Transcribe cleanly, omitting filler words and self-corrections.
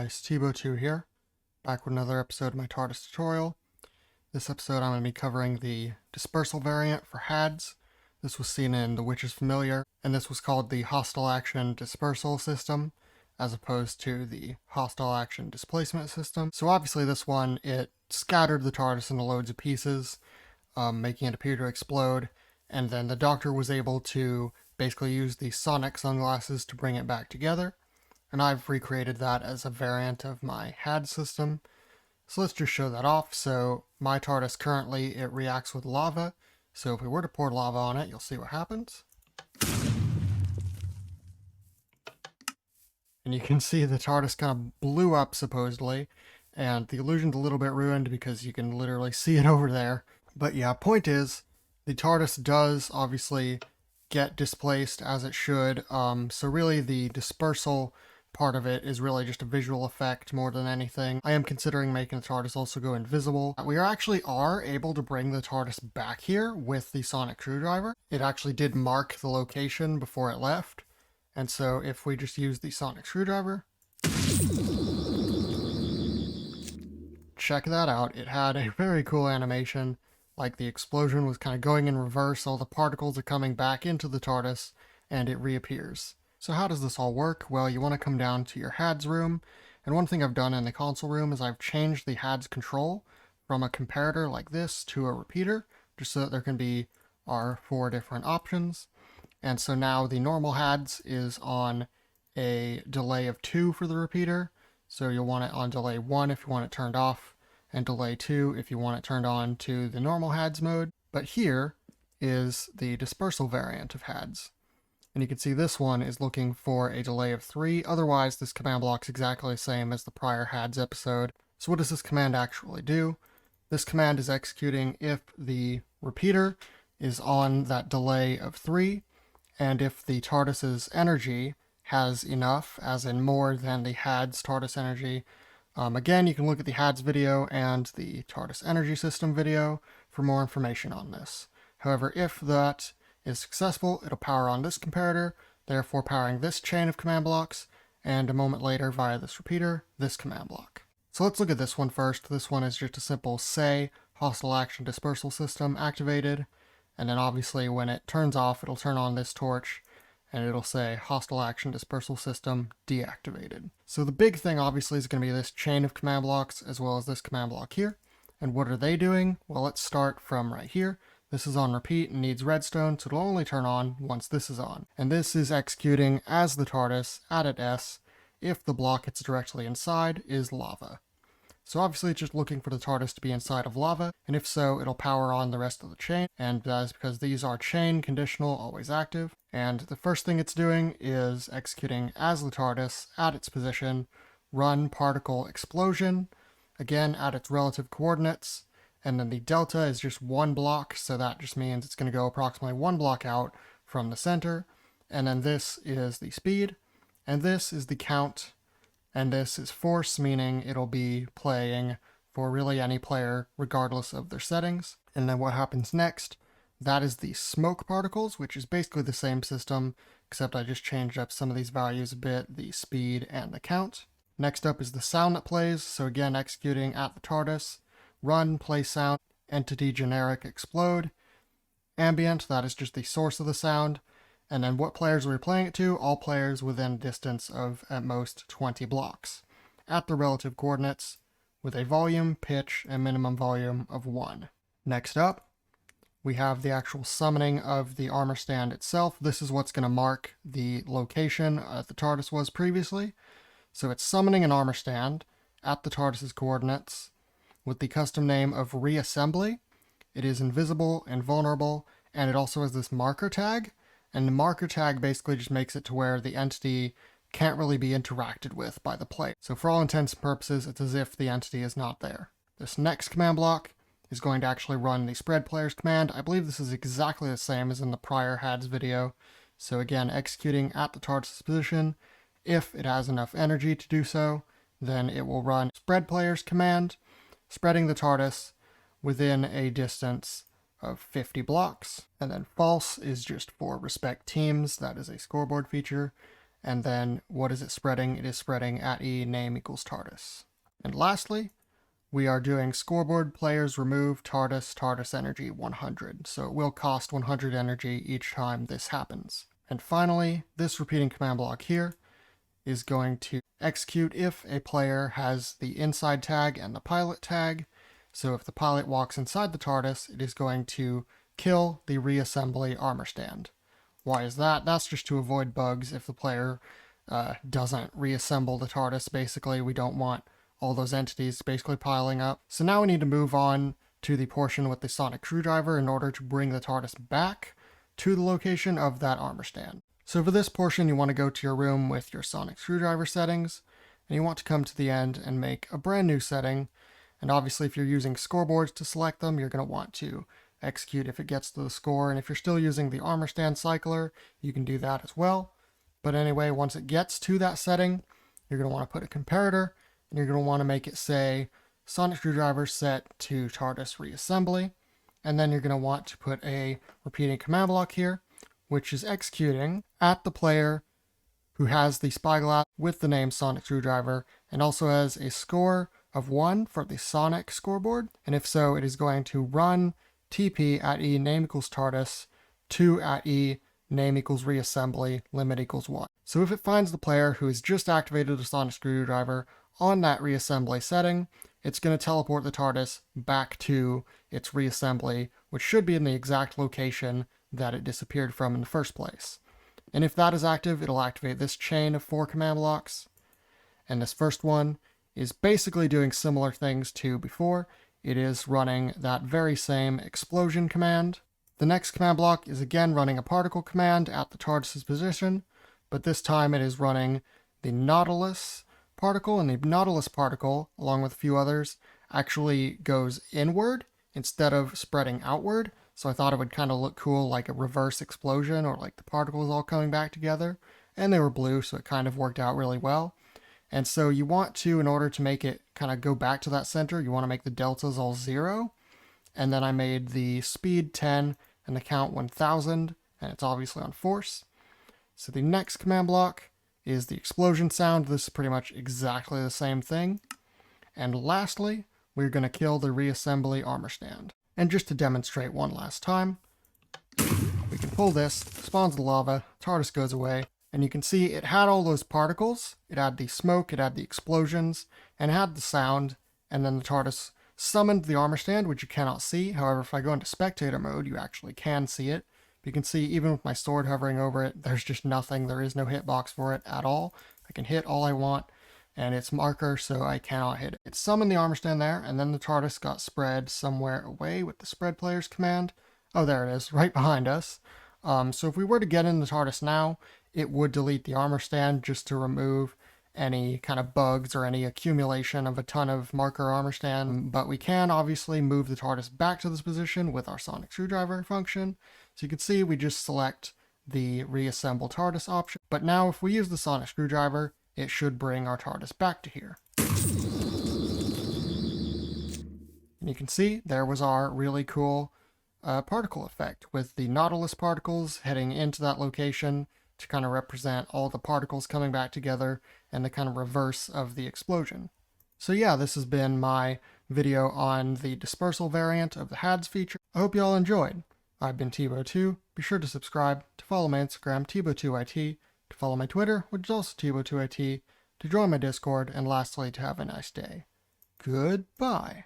guys, Tbo2 here, back with another episode of my TARDIS tutorial. This episode I'm going to be covering the Dispersal variant for HADS. This was seen in The Witch's Familiar, and this was called the Hostile Action Dispersal system, as opposed to the Hostile Action Displacement system. So obviously this one, it scattered the TARDIS into loads of pieces, making it appear to explode, and then the Doctor was able to basically use the sonic sunglasses to bring it back together. And I've recreated that as a variant of my HAD system. So let's just show that off. So my TARDIS currently, it reacts with lava. So if we were to pour lava on it, you'll see what happens. And you can see the TARDIS kind of blew up, supposedly. And the illusion's a little bit ruined because you can literally see it over there. But yeah, point is, the TARDIS does obviously get displaced as it should. So really the dispersal part of it is really just a visual effect more than anything. I am considering making the TARDIS also go invisible. We actually are able to bring the TARDIS back here with the sonic screwdriver. It actually did mark the location before it left. And so if we just use the sonic screwdriver, check that out. It had a very cool animation. Like the explosion was kind of going in reverse, all the particles are coming back into the TARDIS, and it reappears. So how does this all work? Well, you want to come down to your HADS room, and one thing I've done in the console room is I've changed the HADS control from a comparator like this to a repeater, just so that there can be our 4 different options. And so now the normal HADS is on a delay of 2 for the repeater, so you'll want it on delay 1 if you want it turned off, and delay 2 if you want it turned on to the normal HADS mode. But here is the dispersal variant of HADS. And you can see this one is looking for a delay of 3. Otherwise, this command block's exactly the same as the prior HADS episode. So what does this command actually do? This command is executing if the repeater is on that delay of 3, and if the TARDIS's energy has enough, as in more than the HADS TARDIS energy. Again, you can look at the HADS video and the TARDIS energy system video for more information on this. However, if that is successful, it'll power on this comparator, therefore powering this chain of command blocks, and a moment later via this repeater, this command block. So let's look at this one first. This one is just a simple say hostile action dispersal system activated, and then obviously when it turns off, it'll turn on this torch, and it'll say hostile action dispersal system deactivated. So the big thing obviously is going to be this chain of command blocks as well as this command block here. And what are they doing? Well, let's start from right here. This is on repeat and needs redstone, so it'll only turn on once this is on. And this is executing as the TARDIS at S if the block it's directly inside is lava. So obviously it's just looking for the TARDIS to be inside of lava, and if so, it'll power on the rest of the chain, and that is because these are chain conditional, always active. And the first thing it's doing is executing as the TARDIS at its position, run particle explosion, again at its relative coordinates, and then the delta is just 1 block, so that just means it's going to go approximately 1 block out from the center, and then this is the speed, and this is the count, and this is force, meaning it'll be playing for really any player regardless of their settings. And then what happens next, that is the smoke particles, which is basically the same system, except I just changed up some of these values a bit, the speed and the count. Next up is the sound that plays, so again executing at the TARDIS, run, play sound, entity generic explode, ambient, that is just the source of the sound, and then what players are we playing it to? All players within a distance of at most 20 blocks, at the relative coordinates, with a volume, pitch, and minimum volume of 1. Next up, we have the actual summoning of the armor stand itself. This is what's going to mark the location the TARDIS was previously. So it's summoning an armor stand at the TARDIS's coordinates with the custom name of reassembly. It is invisible and vulnerable, and it also has this marker tag. And the marker tag basically just makes it to where the entity can't really be interacted with by the player. So for all intents and purposes, it's as if the entity is not there. This next command block is going to actually run the spread players command. I believe this is exactly the same as in the prior HADS video. So again, executing at the TARDIS position. If it has enough energy to do so, then it will run spread players command, spreading the TARDIS within a distance of 50 blocks. And then false is just for respect teams. That is a scoreboard feature. And then what is it spreading? It is spreading at E name equals TARDIS. And lastly, we are doing scoreboard players remove TARDIS energy 100. So it will cost 100 energy each time this happens. And finally, this repeating command block here is going to execute if a player has the inside tag and the pilot tag. So if the pilot walks inside the TARDIS, it is going to kill the reassembly armor stand. Why is that? That's just to avoid bugs if the player doesn't reassemble the TARDIS. Basically, we don't want all those entities basically piling up. So now we need to move on to the portion with the sonic screwdriver in order to bring the TARDIS back to the location of that armor stand. So for this portion, you want to go to your room with your sonic screwdriver settings, and you want to come to the end and make a brand new setting. And obviously, if you're using scoreboards to select them, you're going to want to execute if it gets to the score. And if you're still using the armor stand cycler, you can do that as well. But anyway, once it gets to that setting, you're going to want to put a comparator, and you're going to want to make it say sonic screwdriver set to TARDIS reassembly. And then you're going to want to put a repeating command block here, which is executing at the player who has the spyglass with the name sonic screwdriver and also has a score of 1 for the sonic scoreboard. And if so, it is going to run TP at E name equals TARDIS 2 at E name equals reassembly limit equals 1. So if it finds the player who has just activated the sonic screwdriver on that reassembly setting, it's going to teleport the TARDIS back to its reassembly, which should be in the exact location that it disappeared from in the first place. And if that is active, it'll activate this chain of 4 command blocks. And this first one is basically doing similar things to before. It is running that very same explosion command. The next command block is again running a particle command at the TARDIS's position, but this time it is running the Nautilus particle, and the Nautilus particle, along with a few others, actually goes inward instead of spreading outward. So I thought it would kind of look cool, like a reverse explosion, or like the particles all coming back together. And they were blue, so it kind of worked out really well. And so you want to, in order to make it kind of go back to that center, you want to make the deltas all 0. And then I made the speed 10 and the count 1000, and it's obviously on force. So the next command block is the explosion sound. This is pretty much exactly the same thing. And lastly, we're going to kill the reassembly armor stand. And just to demonstrate one last time, we can pull this, spawns the lava, TARDIS goes away, and you can see it had all those particles. It had the smoke, it had the explosions, and it had the sound, and then the TARDIS summoned the armor stand, which you cannot see. However, if I go into spectator mode, you actually can see it. You can see, even with my sword hovering over it, there's just nothing. There is no hitbox for it at all. I can hit all I want, and it's marker, so I cannot hit it. It summoned the armor stand there, and then the TARDIS got spread somewhere away with the spread players command. Oh, there it is, right behind us. So if we were to get in the TARDIS now, it would delete the armor stand just to remove any kind of bugs or any accumulation of a ton of marker armor stand. But we can obviously move the TARDIS back to this position with our sonic screwdriver function. So you can see we just select the reassemble TARDIS option. But now if we use the sonic screwdriver, it should bring our TARDIS back to here. And you can see there was our really cool particle effect with the Nautilus particles heading into that location to kind of represent all the particles coming back together and the kind of reverse of the explosion. So yeah, this has been my video on the dispersal variant of the HADS feature. I hope you all enjoyed. I've been Tebow2. Be sure to subscribe, to follow my Instagram, Tebow2IT, to follow my Twitter, which is also Tebow2IT, to join my Discord, and lastly, to have a nice day. Goodbye.